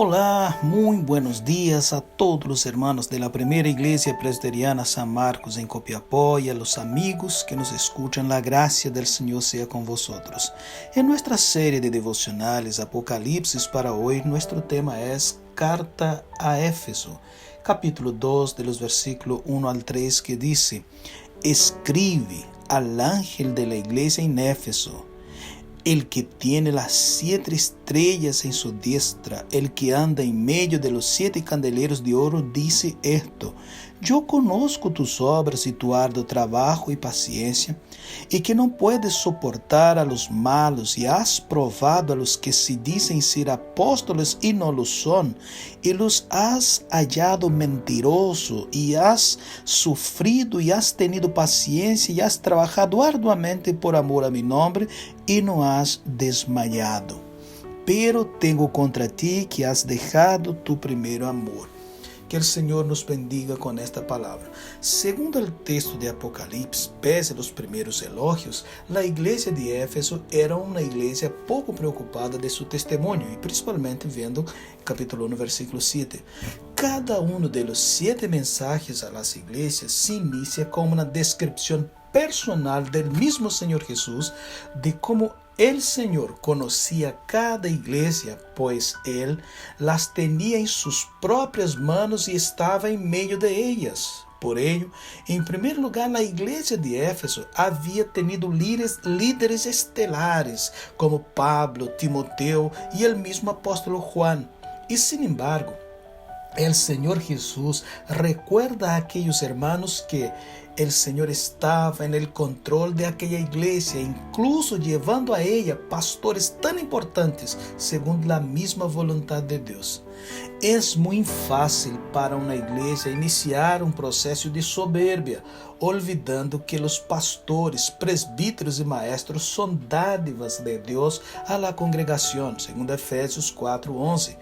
Olá, muito buenos dias a todos os hermanos de la Primera Iglesia Presbiteriana San Marcos em Copiapó e a los amigos que nos escuchan. La gracia del Señor sea con vosotros. En nuestra serie de devocionales Apocalipsis para hoy, nuestro tema es Carta a Éfeso, capítulo 2 de los versículos 1 al 3, que dice: Escribe al ángel de la iglesia en Éfeso, el que tiene las 7 estrellas en su diestra, el que anda en medio de los 7 candeleros de oro, dice esto: Yo conozco tus obras y tu arduo trabajo y paciencia, y que no puedes soportar a los malos, y has probado a los que se dicen ser apóstoles y no lo son, y los has hallado mentirosos, y has sufrido y has tenido paciencia, y has trabajado arduamente por amor a mi nombre, y no has desmayado. Pero tengo contra ti que has dejado tu primer amor. Que el Señor nos bendiga con esta palabra. Segundo el texto de Apocalipsis, pese a los primeros elogios, la iglesia de Éfeso era una iglesia poco preocupada de su testimonio, y principalmente viendo capítulo 1, versículo 7. Cada uno de los 7 mensajes a las iglesias se inicia con una descripción personal del mismo Señor Jesús, de cómo el Señor conocía cada iglesia, pues Él las tenía en sus propias manos y estaba en medio de ellas. Por ello, en primer lugar, la iglesia de Éfeso había tenido líderes estelares como Pablo, Timoteo y el mismo apóstol Juan. Y sin embargo, el Señor Jesús recuerda a aquellos hermanos que el Señor estaba en el control de aquella iglesia, incluso llevando a ella pastores tan importantes según la misma voluntad de Dios. Es muy fácil para una iglesia iniciar un proceso de soberbia, olvidando que los pastores, presbíteros y maestros son dádivas de Dios a la congregación, según Efesios 4:11,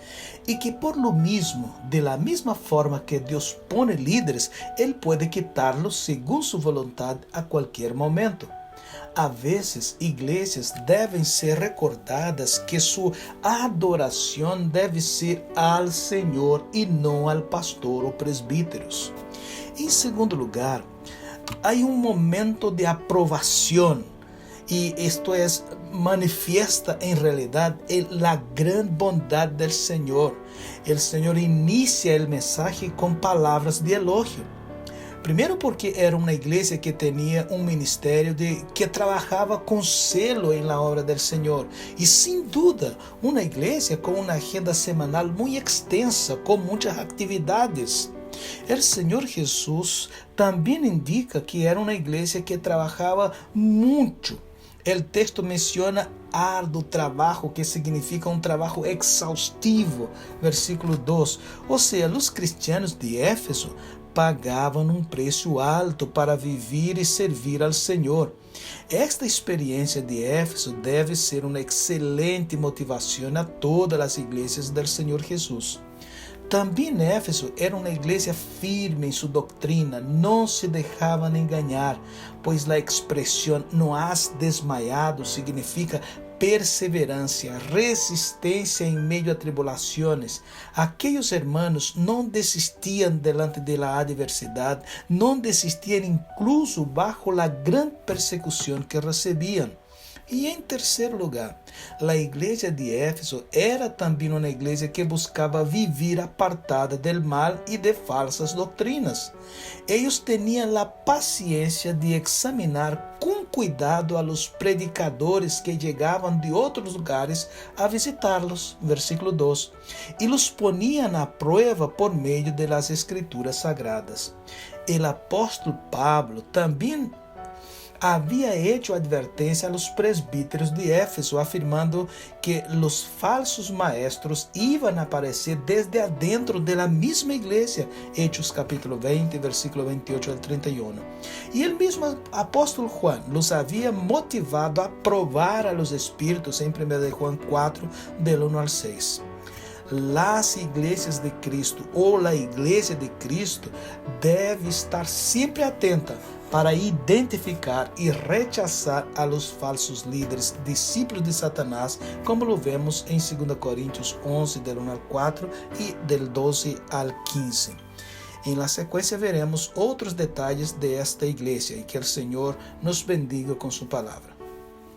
y que por lo mismo, de la misma forma que Dios pone líderes, Él puede quitarlos según su voluntad a cualquier momento. A veces, iglesias deben ser recordadas que su adoración debe ser al Señor y no al pastor o presbíteros. En segundo lugar, hay un momento de aprobación, y esto es manifiesta en realidad la gran bondad del Señor. El Señor inicia el mensaje con palabras de elogio. Primero porque era una iglesia que tenía un ministerio que trabajaba con celo en la obra del Señor. Y sin duda, una iglesia con una agenda semanal muy extensa, con muchas actividades. El Señor Jesús también indica que era una iglesia que trabajaba mucho. El texto menciona arduo trabajo, que significa un trabajo exhaustivo, versículo 2. O sea, los cristianos de Éfeso pagavam um preço alto para viver e servir ao Senhor. Esta experiência de Éfeso deve ser uma excelente motivação a todas as igrejas do Senhor Jesus. Também Éfeso era uma igreja firme em sua doutrina, não se deixavam enganar, pois a expressão "não has desmayado" significa perseverancia, resistência em meio a tribulações. Aqueles hermanos não desistiam delante de la adversidade, não desistiam incluso bajo la gran persecução que recebiam. E em terceiro lugar, a igreja de Éfeso era também uma igreja que buscava viver apartada del mal e de falsas doutrinas. Eles tinham a paciência de examinar com cuidado a los predicadores que chegavam de outros lugares a visitá-los, versículo 2, e los poniam a prueba por meio de las escrituras sagradas. El apóstolo Pablo também havia hecho advertência a los presbíteros de Éfeso, afirmando que los falsos maestros iban a aparecer desde adentro de la misma iglesia, Hechos capítulo 20, versículo 28 al 31. Y el mismo apóstol Juan los había motivado a probar a los espíritus en 1 de Juan 4, del 1 al 6. Las iglesias de Cristo ou la igreja de Cristo deve estar sempre atenta para identificar e rechazar a los falsos líderes, discípulos de Satanás, como lo vemos em 2 Coríntios 11, del 1 al 4 e del 12 al 15. Em la sequência veremos outros detalhes de esta igreja e que o Senhor nos bendiga com sua palavra.